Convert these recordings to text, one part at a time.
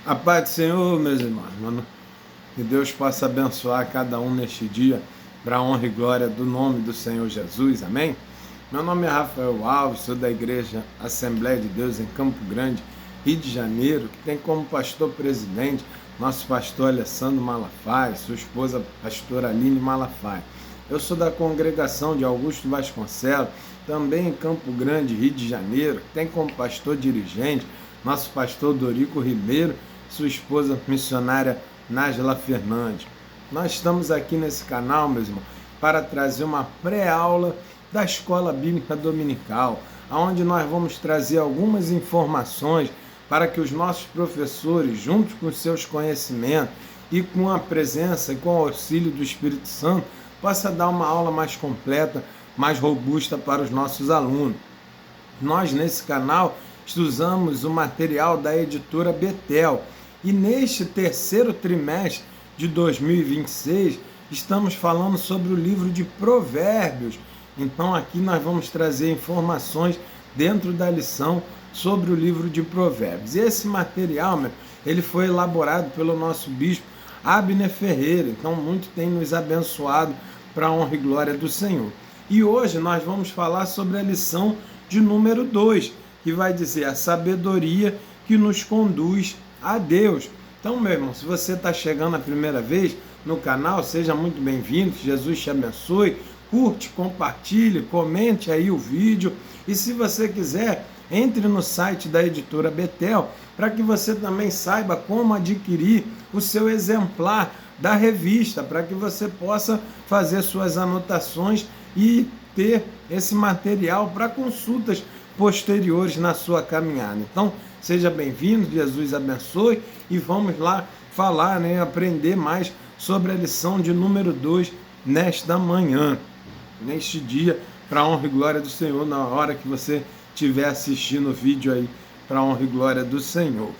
A paz do Senhor, meus irmãos, mano. Que Deus possa abençoar cada um neste dia, para a honra e glória do nome do Senhor Jesus, amém? Meu nome é Rafael Alves, sou da Igreja Assembleia de Deus em Campo Grande, Rio de Janeiro, que tem como pastor-presidente nosso pastor Alessandro Malafaia, sua esposa pastora Aline Malafaia. Eu sou da congregação de Augusto Vasconcelos, também em Campo Grande, Rio de Janeiro, que tem como pastor dirigente nosso pastor Dorico Ribeiro, sua esposa missionária Nájila Fernandes. Nós estamos aqui nesse canal, meus irmãos, para trazer uma pré-aula da Escola Bíblica Dominical, onde nós vamos trazer algumas informações para que os nossos professores, junto com seus conhecimentos e com a presença e com o auxílio do Espírito Santo, possa dar uma aula mais completa, mais robusta para os nossos alunos. Nós, nesse canal, usamos o material da editora Betel e neste terceiro trimestre de 2026 estamos falando sobre o livro de Provérbios. Então aqui nós vamos trazer informações dentro da lição sobre o livro de Provérbios. E esse material, ele foi elaborado pelo nosso bispo Abner Ferreira, então muito tem nos abençoado para a honra e glória do Senhor. E hoje nós vamos falar sobre a lição de número 2, que vai dizer a sabedoria que nos conduz a Deus. Então, meu irmão, se você está chegando a primeira vez no canal, seja muito bem-vindo, que Jesus te abençoe, curte, compartilhe, comente aí o vídeo, e se você quiser, entre no site da editora Betel, para que você também saiba como adquirir o seu exemplar da revista, para que você possa fazer suas anotações e ter esse material para consultas posteriores na sua caminhada. Então, seja bem-vindo, Jesus abençoe, e vamos lá falar, aprender mais sobre a lição de número 2 nesta manhã, neste dia, para a honra e glória do Senhor, na hora que você estiver assistindo o vídeo aí, para a honra e glória do Senhor.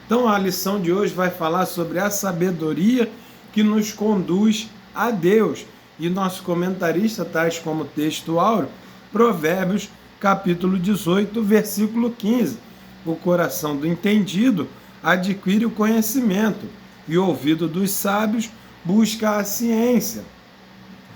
Então, a lição de hoje vai falar sobre a sabedoria que nos conduz a Deus, e nosso comentarista traz como texto áureo Provérbios capítulo 18, versículo 15. O coração do entendido adquire o conhecimento, e o ouvido dos sábios busca a ciência.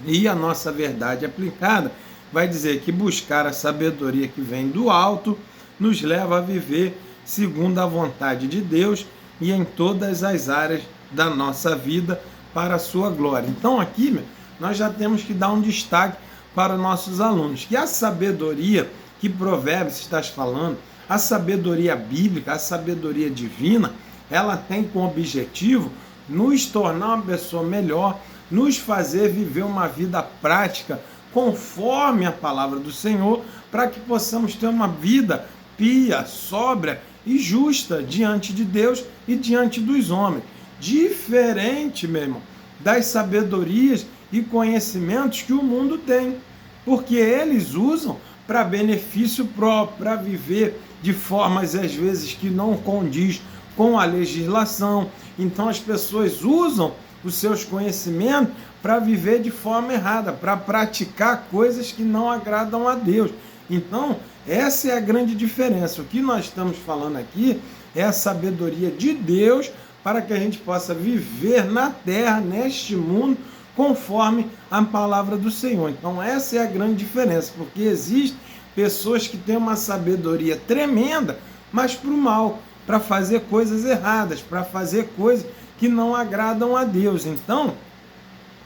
E a nossa verdade aplicada vai dizer que buscar a sabedoria que vem do alto nos leva a viver segundo a vontade de Deus e em todas as áreas da nossa vida para a sua glória. Então aqui, nós já temos que dar um destaque para nossos alunos, que a sabedoria que Provérbios está falando, a sabedoria bíblica, a sabedoria divina, ela tem como objetivo nos tornar uma pessoa melhor, nos fazer viver uma vida prática conforme a palavra do Senhor, para que possamos ter uma vida pia, sóbria e justa diante de Deus e diante dos homens. Diferente, meu irmão, das sabedorias e conhecimentos que o mundo tem, porque eles usam para benefício próprio, para viver de formas às vezes que não condiz com a legislação. Então as pessoas usam os seus conhecimentos para viver de forma errada, para praticar coisas que não agradam a Deus. Então essa é a grande diferença. O que nós estamos falando aqui é a sabedoria de Deus para que a gente possa viver na terra, neste mundo, conforme a palavra do Senhor. Então essa é a grande diferença, porque existem pessoas que têm uma sabedoria tremenda, mas para o mal, para fazer coisas erradas, para fazer coisas que não agradam a Deus. Então,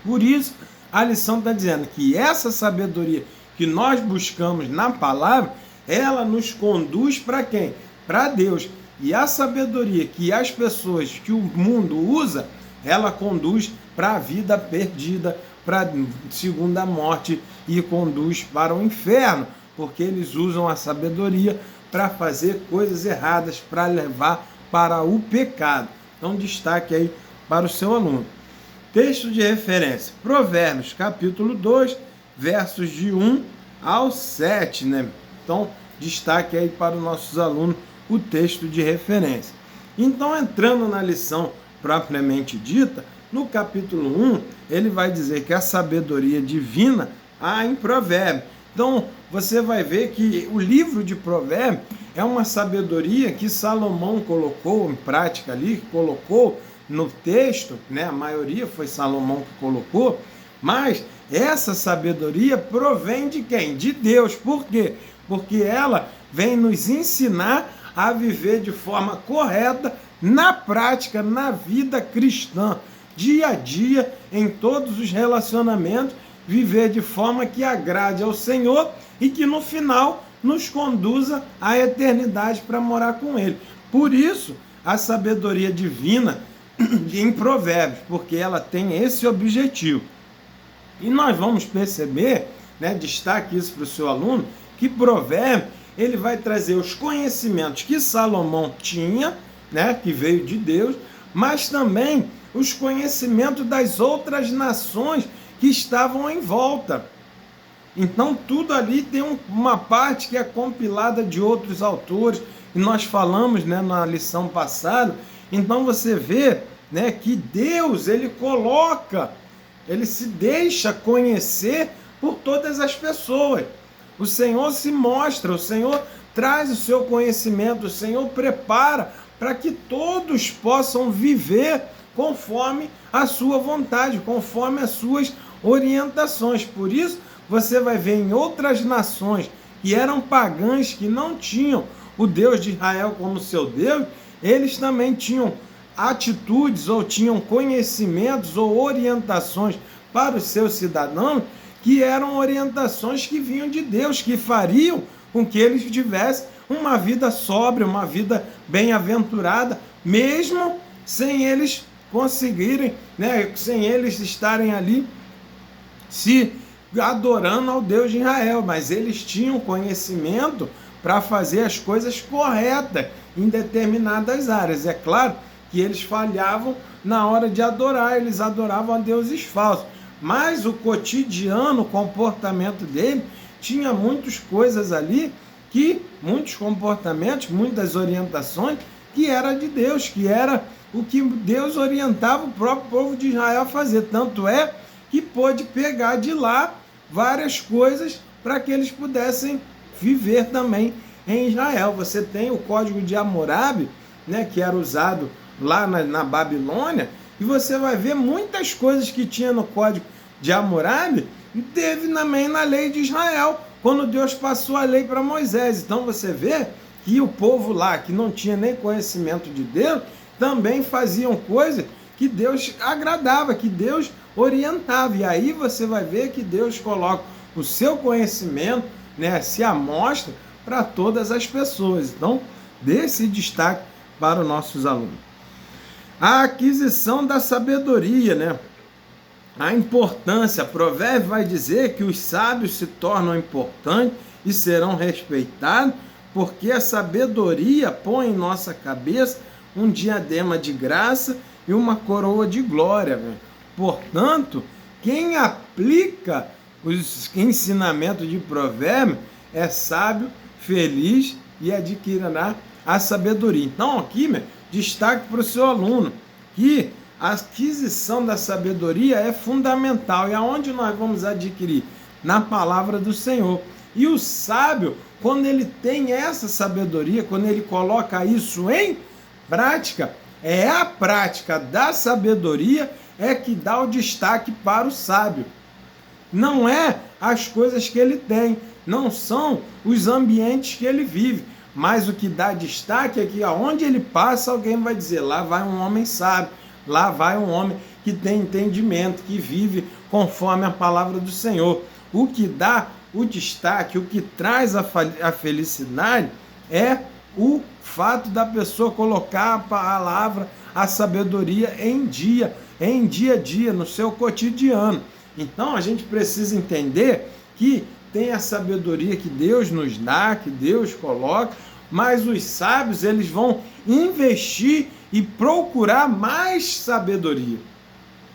por isso, a lição está dizendo que essa sabedoria que nós buscamos na palavra, ela nos conduz para quem? Para Deus. E a sabedoria que as pessoas, que o mundo usa, ela conduz para a vida perdida, para a segunda morte, e conduz para o inferno, porque eles usam a sabedoria para fazer coisas erradas, para levar para o pecado. Então destaque aí para o seu aluno. Texto de referência, Provérbios capítulo 2, versos de 1 ao 7, Então destaque aí para os nossos alunos o texto de referência. Então, entrando na lição propriamente dita, no capítulo 1, ele vai dizer que a sabedoria divina há em Provérbios, Então, você vai ver que o livro de Provérbios é uma sabedoria que Salomão colocou em prática ali, colocou no texto, né? A maioria foi Salomão que colocou, mas essa sabedoria provém de quem? De Deus. Por quê? Porque ela vem nos ensinar a viver de forma correta, na prática, na vida cristã, dia a dia, em todos os relacionamentos, viver de forma que agrade ao Senhor e que no final nos conduza à eternidade para morar com Ele. Por isso, a sabedoria divina em Provérbios, porque ela tem esse objetivo. E nós vamos perceber, né, destaque isso para o seu aluno, que Provérbios ele vai trazer os conhecimentos que Salomão tinha, né, que veio de Deus, mas também os conhecimentos das outras nações que estavam em volta. Então tudo ali tem uma parte que é compilada de outros autores, e nós falamos, né, na lição passada. Então você vê, né, que Deus ele coloca, ele se deixa conhecer por todas as pessoas. O Senhor se mostra, o Senhor traz o seu conhecimento, o Senhor prepara para que todos possam viver conforme a sua vontade, conforme as suas orientações. Por isso, você vai ver em outras nações que eram pagãs, que não tinham o Deus de Israel como seu Deus, eles também tinham atitudes ou tinham conhecimentos ou orientações para os seus cidadãos que eram orientações que vinham de Deus, que fariam com que eles tivessem uma vida sóbria, uma vida bem-aventurada, mesmo sem eles conseguirem, né, sem eles estarem ali se adorando ao Deus de Israel, mas eles tinham conhecimento para fazer as coisas corretas em determinadas áreas. É claro que eles falhavam na hora de adorar, eles adoravam a deuses falsos, mas o cotidiano, o comportamento dele, tinha muitas coisas ali, muitos comportamentos, muitas orientações, que era de Deus, que era o que Deus orientava o próprio povo de Israel a fazer. Tanto é que pôde pegar de lá várias coisas para que eles pudessem viver também em Israel. Você tem o código de Hammurabi, né, que era usado lá na Babilônia, e você vai ver muitas coisas que tinha no código de Hammurabi, teve também na lei de Israel, quando Deus passou a lei para Moisés. Então você vê que o povo lá, que não tinha nem conhecimento de Deus, também faziam coisas que Deus agradava, que Deus orientava. E aí você vai ver que Deus coloca o seu conhecimento, né, se amostra para todas as pessoas. Então, dê esse destaque para os nossos alunos. A aquisição da sabedoria, né? A importância. Provérbios vai dizer que os sábios se tornam importantes e serão respeitados, porque a sabedoria põe em nossa cabeça um diadema de graça e uma coroa de glória. Né? Portanto, quem aplica os ensinamentos de Provérbios é sábio, feliz e adquirirá a sabedoria. Então, aqui, destaque para o seu aluno que a aquisição da sabedoria é fundamental. E aonde nós vamos adquirir? Na palavra do Senhor. E o sábio, quando ele tem essa sabedoria, quando ele coloca isso em prática, é a prática da sabedoria que dá o destaque para o sábio. Não é as coisas que ele tem, não são os ambientes que ele vive, mas o que dá destaque é que aonde ele passa, alguém vai dizer, lá vai um homem sábio, lá vai um homem que tem entendimento, que vive conforme a palavra do Senhor. O que dá o destaque, o que traz a felicidade é o fato da pessoa colocar a palavra, a sabedoria em dia a dia, no seu cotidiano. Então a gente precisa entender que tem a sabedoria que Deus nos dá, que Deus coloca, mas os sábios eles vão investir e procurar mais sabedoria.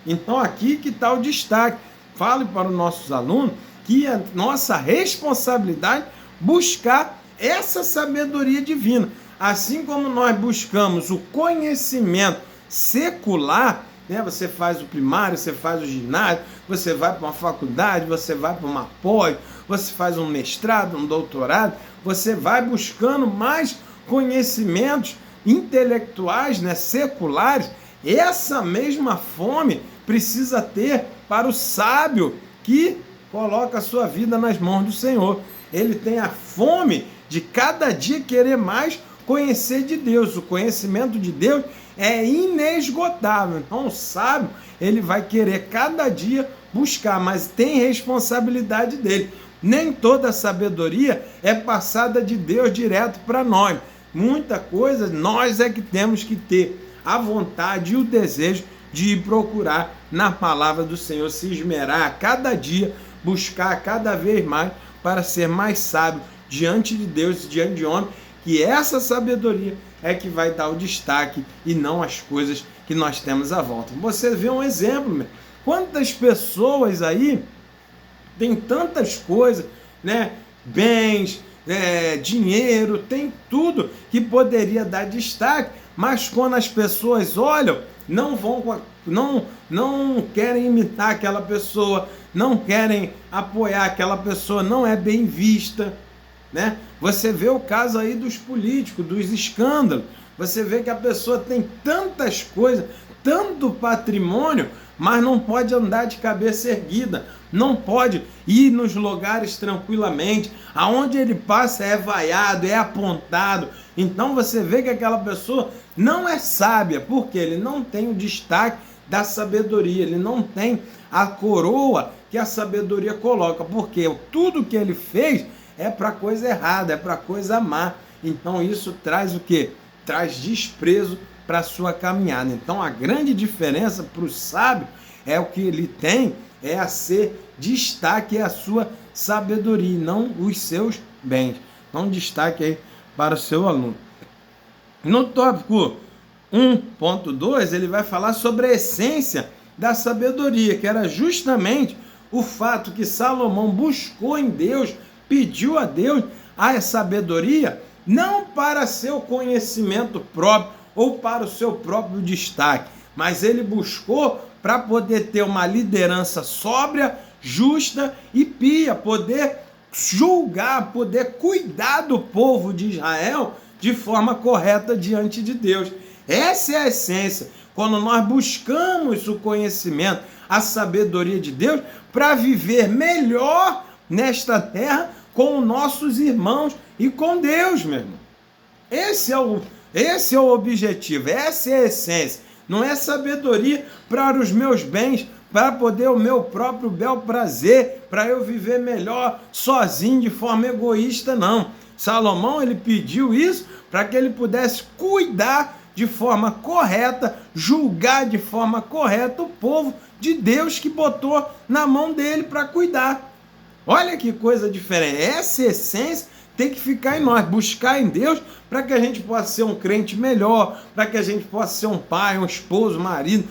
Então aqui que está o destaque. Fale para os nossos alunos que é nossa responsabilidade buscar essa sabedoria divina. Assim como nós buscamos o conhecimento secular, né? Você faz o primário, você faz o ginásio, você vai para uma faculdade, você vai para uma pós, você faz um mestrado, um doutorado, você vai buscando mais conhecimentos intelectuais, né, seculares. Essa mesma fome precisa ter para o sábio que coloca a sua vida nas mãos do Senhor. Ele tem a fome de cada dia querer mais conhecer de Deus. O conhecimento de Deus é inesgotável. Então o sábio, ele vai querer cada dia buscar, mas tem responsabilidade dele. Nem toda sabedoria é passada de Deus direto para nós. Muita coisa nós é que temos que ter a vontade e o desejo de ir procurar na palavra do Senhor, se esmerar a cada dia, buscar cada vez mais para ser mais sábio diante de Deus e diante de homem, que essa sabedoria é que vai dar o destaque e não as coisas que nós temos à volta. Você vê um exemplo, meu. Quantas pessoas aí tem tantas coisas, né? Bens, dinheiro, tem tudo que poderia dar destaque, mas quando as pessoas olham, não querem imitar aquela pessoa, não querem apoiar aquela pessoa, não é bem vista, né? Você vê o caso aí dos políticos, dos escândalos, você vê que a pessoa tem tantas coisas, tanto patrimônio, mas não pode andar de cabeça erguida, não pode ir nos lugares tranquilamente, aonde ele passa é vaiado, é apontado. Então você vê que aquela pessoa não é sábia, porque ele não tem o destaque da sabedoria, ele não tem a coroa que a sabedoria coloca, porque tudo que ele fez é para coisa errada, é para coisa má. Então isso traz o quê? Traz desprezo para a sua caminhada. Então a grande diferença para o sábio é o que ele tem, é a ser destaque, é a sua sabedoria, não os seus bens. Então destaque aí para o seu aluno. No tópico 1.2 ele vai falar sobre a essência da sabedoria, que era justamente o fato que Salomão buscou em Deus, pediu a Deus a sabedoria, não para seu conhecimento próprio ou para o seu próprio destaque, mas ele buscou para poder ter uma liderança sóbria, justa e pia, poder julgar, poder cuidar do povo de Israel de forma correta diante de Deus. Essa é a essência, quando nós buscamos o conhecimento, a sabedoria de Deus, para viver melhor nesta terra com os nossos irmãos e com Deus, meu irmão. Esse é o objetivo, essa é a essência. Não é sabedoria para os meus bens, para poder o meu próprio bel prazer, para eu viver melhor sozinho, de forma egoísta, não. Salomão, ele pediu isso para que ele pudesse cuidar de forma correta, julgar de forma correta o povo de Deus que botou na mão dele para cuidar. Olha que coisa diferente. Essa essência tem que ficar em nós, buscar em Deus para que a gente possa ser um crente melhor, para que a gente possa ser um pai, um esposo, um marido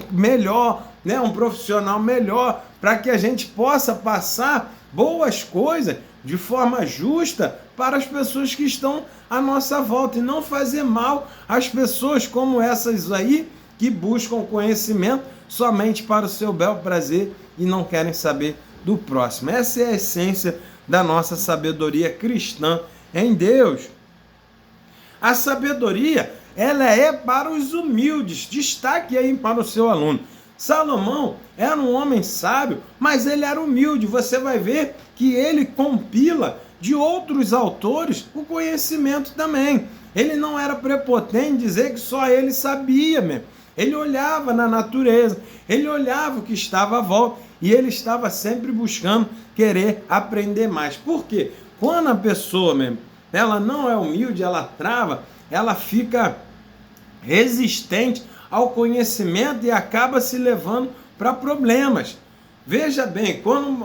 melhor, né? Um profissional melhor, para que a gente possa passar boas coisas de forma justa para as pessoas que estão à nossa volta e não fazer mal às pessoas como essas aí que buscam conhecimento somente para o seu bel prazer e não querem saber do próximo. Essa é a essência da nossa sabedoria cristã em Deus. A sabedoria, ela é para os humildes. Destaque aí para o seu aluno. Salomão era um homem sábio, mas ele era humilde. Você vai ver que ele compila de outros autores o conhecimento também. Ele não era prepotente em dizer que só ele sabia mesmo. Ele olhava na natureza, ele olhava o que estava à volta e ele estava sempre buscando querer aprender mais. Por quê? Quando a pessoa mesmo, ela não é humilde, ela trava, ela fica resistente ao conhecimento e acaba se levando para problemas. Veja bem,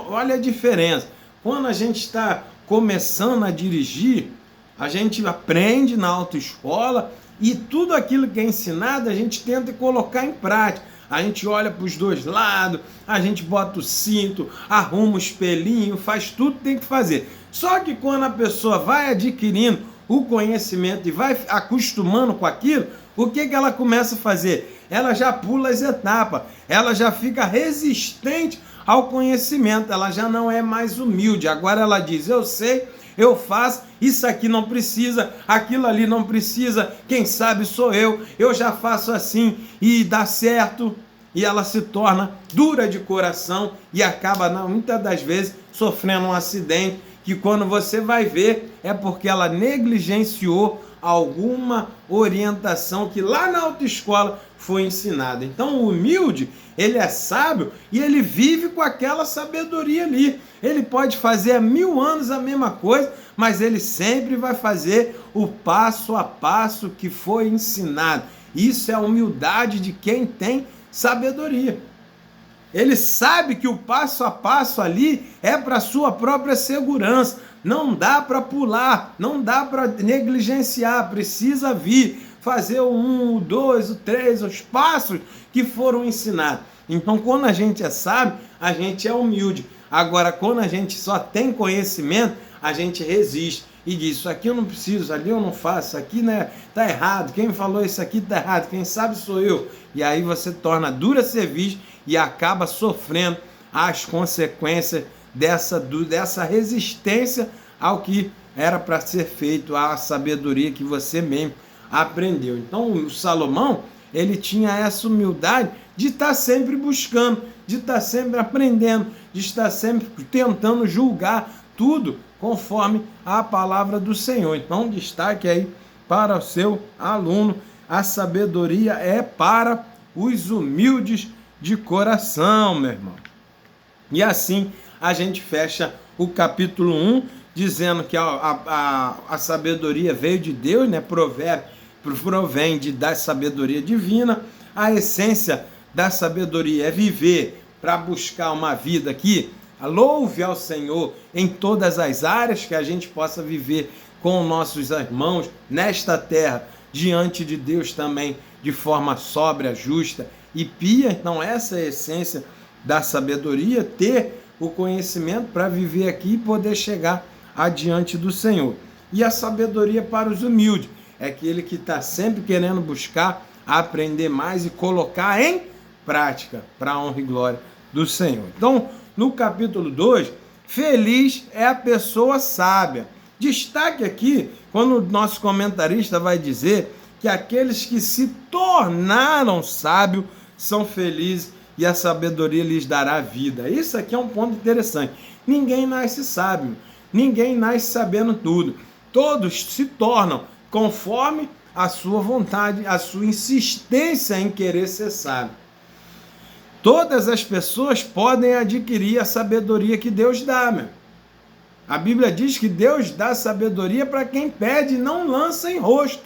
olha a diferença. Quando a gente está começando a dirigir, a gente aprende na autoescola e tudo aquilo que é ensinado a gente tenta colocar em prática. A gente olha para os dois lados, a gente bota o cinto, arruma o espelhinho, faz tudo que tem que fazer. Só que quando a pessoa vai adquirindo o conhecimento e vai acostumando com aquilo, o que ela começa a fazer? Ela já pula as etapas, ela já fica resistente ao conhecimento, ela já não é mais humilde. Agora ela diz, eu sei, eu faço, isso aqui não precisa, aquilo ali não precisa, quem sabe sou eu já faço assim e dá certo. E ela se torna dura de coração e acaba, muitas das vezes, sofrendo um acidente, que quando você vai ver, é porque ela negligenciou alguma orientação que lá na autoescola foi ensinada. Então o humilde, ele é sábio e ele vive com aquela sabedoria ali. Ele pode fazer há 1000 anos a mesma coisa, mas ele sempre vai fazer o passo a passo que foi ensinado. Isso é a humildade de quem tem sabedoria. Ele sabe que o passo a passo ali é para sua própria segurança. Não dá para pular, não dá para negligenciar, precisa vir, fazer o 1, o 2, o 3, os passos que foram ensinados. Então, quando a gente é sábio, a gente é humilde. Agora, quando a gente só tem conhecimento, a gente resiste e diz, isso aqui eu não preciso, ali eu não faço, isso aqui né, tá errado, quem falou isso aqui tá errado, quem sabe sou eu. E aí você torna dura serviço e acaba sofrendo as consequências dessa resistência ao que era para ser feito, à sabedoria que você mesmo aprendeu. Então o Salomão, ele tinha essa humildade de estar sempre buscando, de estar sempre aprendendo, de estar sempre tentando julgar tudo conforme a palavra do Senhor. Então destaque aí para o seu aluno, a sabedoria é para os humildes de coração, meu irmão. E assim a gente fecha o capítulo 1, dizendo que a sabedoria veio de Deus, né? Provém da sabedoria divina. A essência da sabedoria é viver para buscar uma vida que louve ao Senhor em todas as áreas, que a gente possa viver com nossos irmãos nesta terra, diante de Deus também, de forma sóbria, justa e pia. Então essa é a essência da sabedoria, ter o conhecimento para viver aqui e poder chegar adiante do Senhor. E a sabedoria para os humildes é aquele que está sempre querendo buscar aprender mais e colocar em prática para a honra e glória do Senhor. Então, no capítulo 2, feliz é a pessoa sábia. Destaque aqui, quando o nosso comentarista vai dizer que aqueles que se tornaram sábios são felizes e a sabedoria lhes dará vida. Isso aqui é um ponto interessante. Ninguém nasce sábio, ninguém nasce sabendo tudo. Todos se tornam conforme a sua vontade, a sua insistência em querer ser sábio. Todas as pessoas podem adquirir a sabedoria que Deus dá, meu. A Bíblia diz que Deus dá sabedoria para quem pede e não lança em rosto.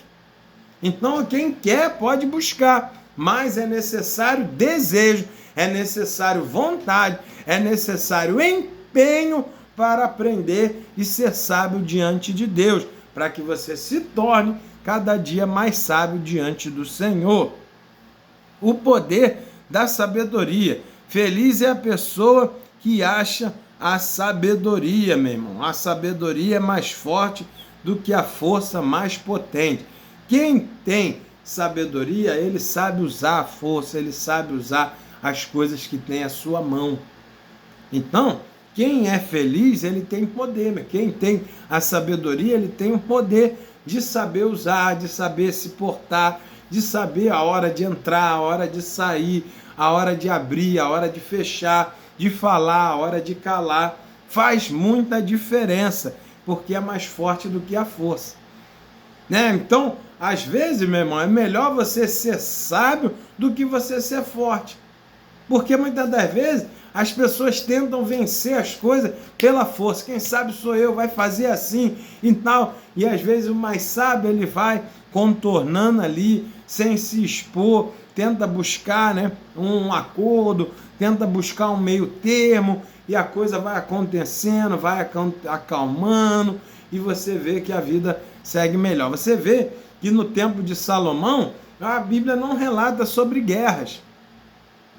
Então, quem quer pode buscar, mas é necessário desejo, é necessário vontade, é necessário empenho para aprender e ser sábio diante de Deus, para que você se torne cada dia mais sábio diante do Senhor. O poder da sabedoria. Feliz é a pessoa que acha a sabedoria, meu irmão. A sabedoria é mais forte do que a força mais potente. Quem tem sabedoria, ele sabe usar a força, ele sabe usar as coisas que tem à sua mão. Então, quem é feliz, ele tem poder. Meu. Quem tem a sabedoria, ele tem o poder de saber usar, de saber se portar, de saber a hora de entrar, a hora de sair, a hora de abrir, a hora de fechar, de falar, a hora de calar. Faz muita diferença, porque é mais forte do que a força. Né? Então, às vezes, meu irmão, é melhor você ser sábio do que você ser forte. Porque muitas das vezes as pessoas tentam vencer as coisas pela força. Quem sabe sou eu, vai fazer assim e tal. E às vezes o mais sábio, ele vai contornando ali, sem se expor, tenta buscar, né, um acordo, tenta buscar um meio termo, e a coisa vai acontecendo, vai acalmando, e você vê que a vida segue melhor. Você vê que no tempo de Salomão, a Bíblia não relata sobre guerras.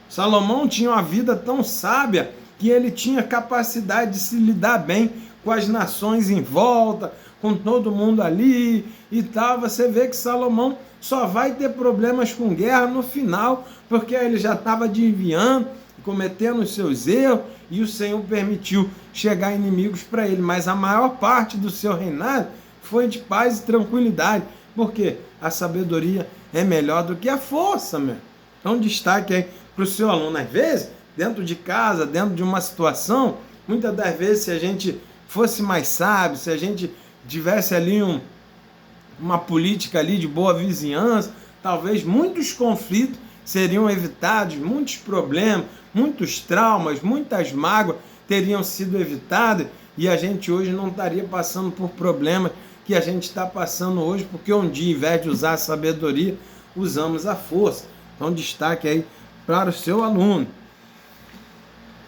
Salomão tinha uma vida tão sábia que ele tinha capacidade de se lidar bem com as nações em volta, com todo mundo ali e tal. Você vê que Salomão só vai ter problemas com guerra no final, porque ele já estava desviando, cometendo os seus erros, e o Senhor permitiu chegar inimigos para ele. Mas a maior parte do seu reinado foi de paz e tranquilidade, porque a sabedoria é melhor do que a força, meu. Então, destaque aí para o seu aluno. Às vezes, dentro de casa, dentro de uma situação, muitas das vezes, se a gente fosse mais sábio, se a gente tivesse ali uma política ali de boa vizinhança, talvez muitos conflitos seriam evitados, muitos problemas, muitos traumas, muitas mágoas teriam sido evitadas, e a gente hoje não estaria passando por problemas que a gente está passando hoje, porque um dia, em vez de usar a sabedoria, usamos a força. Então, destaque aí para o seu aluno.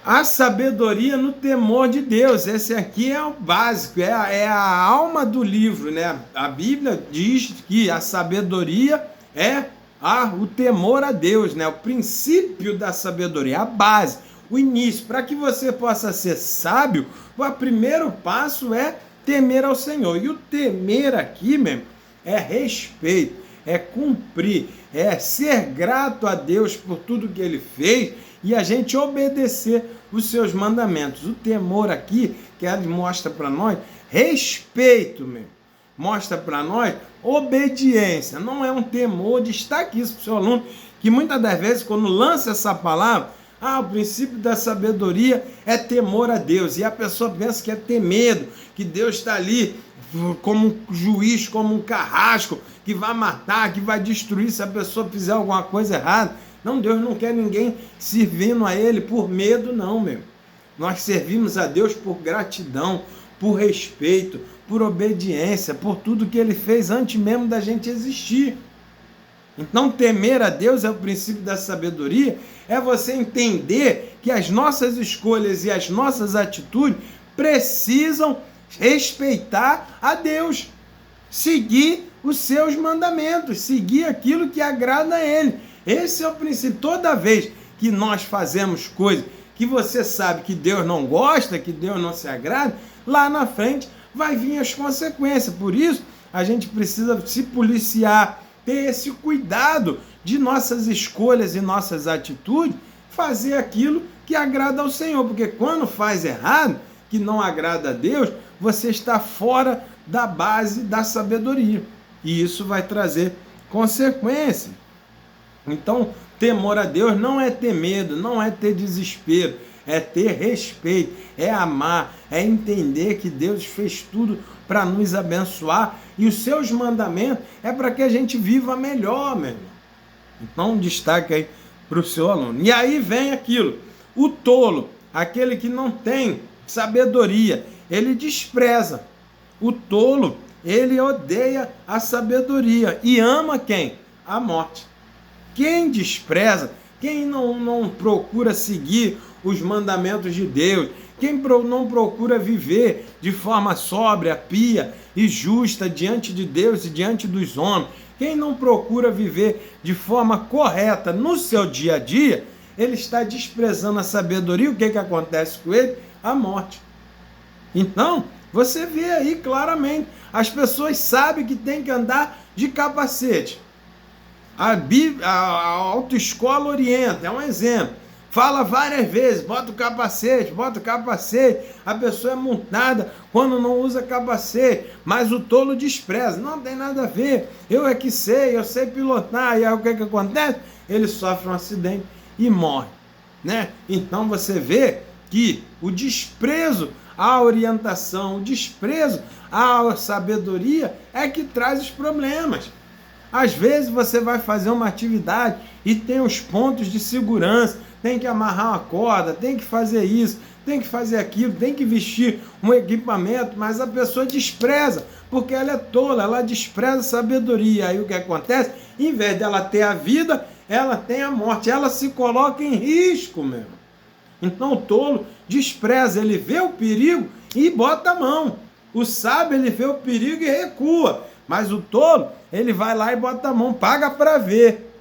A sabedoria no temor de Deus. Esse aqui é o básico, é a alma do livro, né? A Bíblia diz que a sabedoria é o temor a Deus, né? O princípio da sabedoria, a base, o início. Para que você possa ser sábio, o primeiro passo é temer ao Senhor. E o temer aqui, mesmo, é respeito, é cumprir, é ser grato a Deus por tudo que Ele fez e a gente obedecer os seus mandamentos. O temor aqui, que ele mostra para nós, respeito mesmo. Mostra para nós obediência. Não é um temor. Destaque isso para o seu aluno, que muitas das vezes, quando lança essa palavra, o princípio da sabedoria é temor a Deus. E a pessoa pensa que é ter medo, que Deus está ali como um juiz, como um carrasco, que vai matar, que vai destruir se a pessoa fizer alguma coisa errada. Não, Deus não quer ninguém servindo a Ele por medo, não, meu. Nós servimos a Deus por gratidão, por respeito, por obediência, por tudo que Ele fez antes mesmo da gente existir. Então, temer a Deus é o princípio da sabedoria, é você entender que as nossas escolhas e as nossas atitudes precisam respeitar a Deus, seguir os seus mandamentos, seguir aquilo que agrada a Ele. Esse é o princípio. Toda vez que nós fazemos coisas que você sabe que Deus não gosta, que Deus não se agrada, lá na frente vai vir as consequências. Por isso, a gente precisa se policiar, ter esse cuidado de nossas escolhas e nossas atitudes, fazer aquilo que agrada ao Senhor. Porque quando faz errado, que não agrada a Deus, você está fora da base da sabedoria. E isso vai trazer consequências. Então, temor a Deus não é ter medo, não é ter desespero, é ter respeito, é amar, é entender que Deus fez tudo para nos abençoar e os seus mandamentos é para que a gente viva melhor, meu irmão. Então, destaque aí para o seu aluno. E aí vem aquilo, o tolo, aquele que não tem sabedoria, ele despreza. O tolo, ele odeia a sabedoria e ama quem? A morte. Quem despreza, quem não procura seguir os mandamentos de Deus, quem não procura viver de forma sóbria, pia e justa diante de Deus e diante dos homens, quem não procura viver de forma correta no seu dia a dia, ele está desprezando a sabedoria. O que acontece com ele? A morte. Então, você vê aí claramente, as pessoas sabem que tem que andar de capacete. A autoescola orienta, é um exemplo. Fala várias vezes, bota o capacete, a pessoa é multada quando não usa capacete, mas o tolo despreza, não tem nada a ver, eu sei pilotar, e aí o que acontece? Ele sofre um acidente e morre, né? Então você vê que o desprezo à orientação, o desprezo à sabedoria é que traz os problemas. Às vezes você vai fazer uma atividade e tem os pontos de segurança, tem que amarrar uma corda, tem que fazer isso, tem que fazer aquilo, tem que vestir um equipamento, mas a pessoa despreza, porque ela é tola, ela despreza a sabedoria. Aí o que acontece? Em vez dela ter a vida, ela tem a morte, ela se coloca em risco mesmo. Então o tolo despreza, ele vê o perigo e bota a mão. O sábio, ele vê o perigo e recua. Mas o tolo, ele vai lá e bota a mão, paga para ver.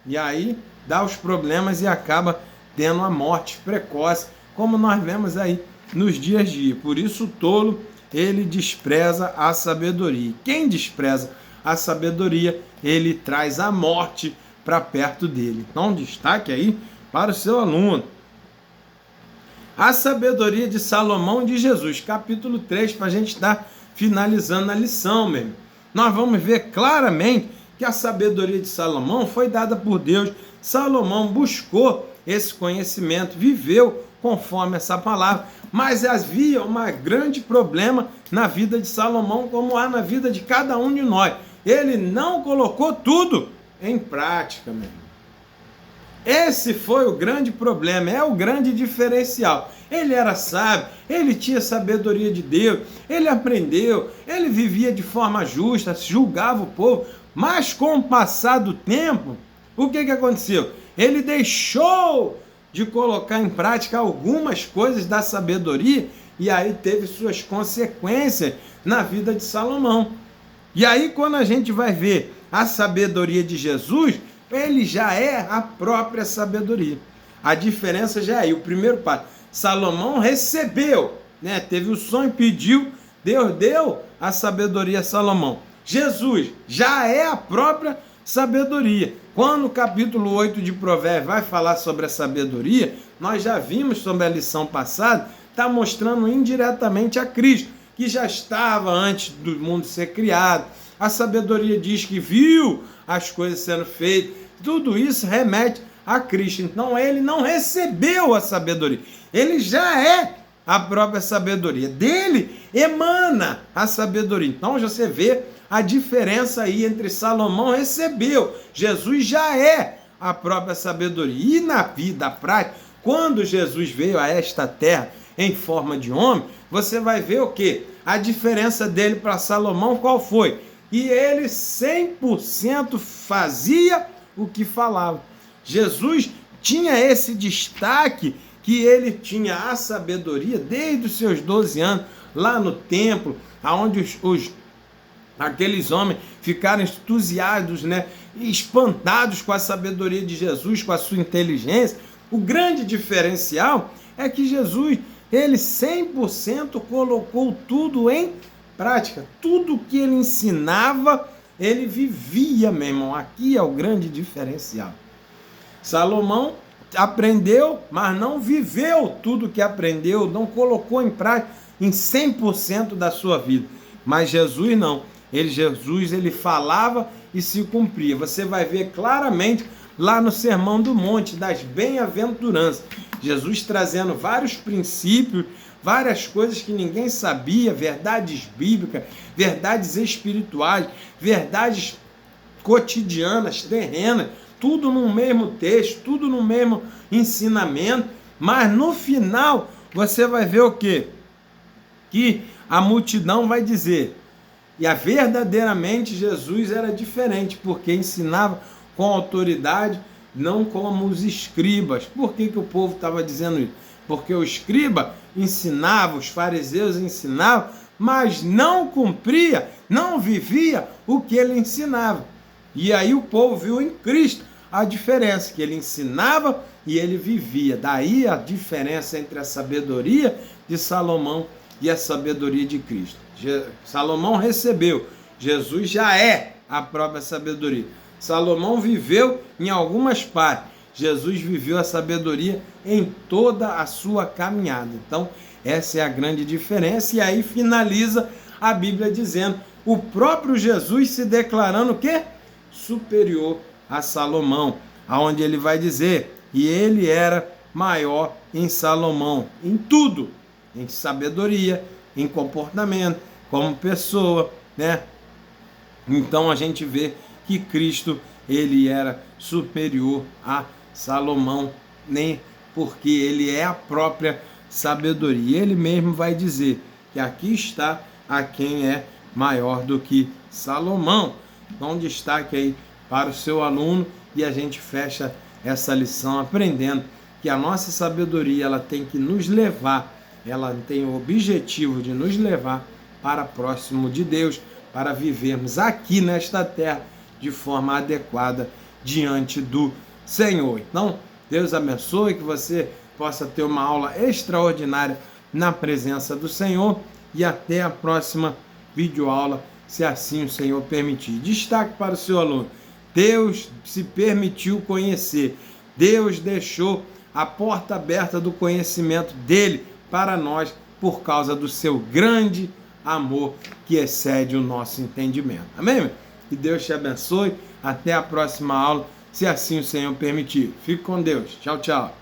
E aí dá os problemas e acaba tendo a morte precoce, como nós vemos aí nos dias a dia. Por isso o tolo ele despreza a sabedoria. Quem despreza a sabedoria, ele traz a morte para perto dele. Então, destaque aí para o seu aluno. A sabedoria de Salomão e de Jesus, capítulo 3, para a gente estar finalizando a lição mesmo. Nós vamos ver claramente que a sabedoria de Salomão foi dada por Deus. Salomão buscou esse conhecimento, viveu conforme essa palavra, mas havia um grande problema na vida de Salomão, como há na vida de cada um de nós. Ele não colocou tudo em prática, meu irmão. Esse foi o grande problema, é o grande diferencial. Ele era sábio, ele tinha sabedoria de Deus, ele aprendeu, ele vivia de forma justa, julgava o povo, mas com o passar do tempo, o que aconteceu? Ele deixou de colocar em prática algumas coisas da sabedoria e aí teve suas consequências na vida de Salomão. E aí quando a gente vai ver a sabedoria de Jesus, ele já é a própria sabedoria. A diferença já é aí. O primeiro passo, Salomão recebeu, né? Teve o sonho, pediu, Deus deu a sabedoria a Salomão. Jesus já é a própria sabedoria. Quando o capítulo 8 de Provérbios vai falar sobre a sabedoria, nós já vimos sobre a lição passada, está mostrando indiretamente a Cristo, que já estava antes do mundo ser criado. A sabedoria diz que viu as coisas sendo feitas. Tudo isso remete a Cristo. Então ele não recebeu a sabedoria. Ele já é a própria sabedoria. Dele emana a sabedoria. Então você vê a diferença aí entre Salomão recebeu. Jesus já é a própria sabedoria. E na vida prática, quando Jesus veio a esta terra em forma de homem, você vai ver o quê? A diferença dele para Salomão qual foi? E ele 100% fazia o que falava. Jesus tinha esse destaque que ele tinha a sabedoria desde os seus 12 anos, lá no templo, onde aqueles homens ficaram entusiasmados, né? Espantados com a sabedoria de Jesus, com a sua inteligência. O grande diferencial é que Jesus, ele 100% colocou tudo em prática. Tudo que ele ensinava, ele vivia, meu irmão. Aqui é o grande diferencial. Salomão aprendeu, mas não viveu tudo que aprendeu, não colocou em prática em 100% da sua vida. Mas Jesus não. Jesus falava e se cumpria. Você vai ver claramente lá no Sermão do Monte, das Bem-aventuranças. Jesus trazendo vários princípios, várias coisas que ninguém sabia, verdades bíblicas, verdades espirituais, verdades cotidianas, terrenas, tudo no mesmo texto, tudo no mesmo ensinamento, mas no final você vai ver o quê? Que a multidão vai dizer, e verdadeiramente Jesus era diferente, porque ensinava com autoridade, não como os escribas. Por que o povo estava dizendo isso? Porque o escriba ensinava, os fariseus ensinavam, mas não cumpria, não vivia o que ele ensinava. E aí o povo viu em Cristo a diferença, que ele ensinava e ele vivia. Daí a diferença entre a sabedoria de Salomão e a sabedoria de Cristo. Salomão recebeu, Jesus já é a própria sabedoria. Salomão viveu em algumas partes, Jesus viveu a sabedoria em toda a sua caminhada. Então, essa é a grande diferença. E aí finaliza a Bíblia dizendo, o próprio Jesus se declarando o quê? Superior a Salomão, aonde ele vai dizer, e ele era maior em Salomão, em tudo, em sabedoria, em comportamento, como pessoa, né? Então a gente vê que Cristo, ele era superior a Salomão, nem porque ele é a própria sabedoria. Ele mesmo vai dizer que aqui está a quem é maior do que Salomão. Então destaque aí para o seu aluno e a gente fecha essa lição aprendendo que a nossa sabedoria, ela tem que nos levar, ela tem o objetivo de nos levar para próximo de Deus, para vivermos aqui nesta terra de forma adequada diante do Senhor. Então, Deus abençoe, que você possa ter uma aula extraordinária na presença do Senhor e até a próxima videoaula, se assim o Senhor permitir. Destaque para o seu aluno: Deus se permitiu conhecer, Deus deixou a porta aberta do conhecimento dele para nós por causa do seu grande amor que excede o nosso entendimento. Amém? Que Deus te abençoe. Até a próxima aula, se assim o Senhor permitir. Fique com Deus. Tchau, tchau.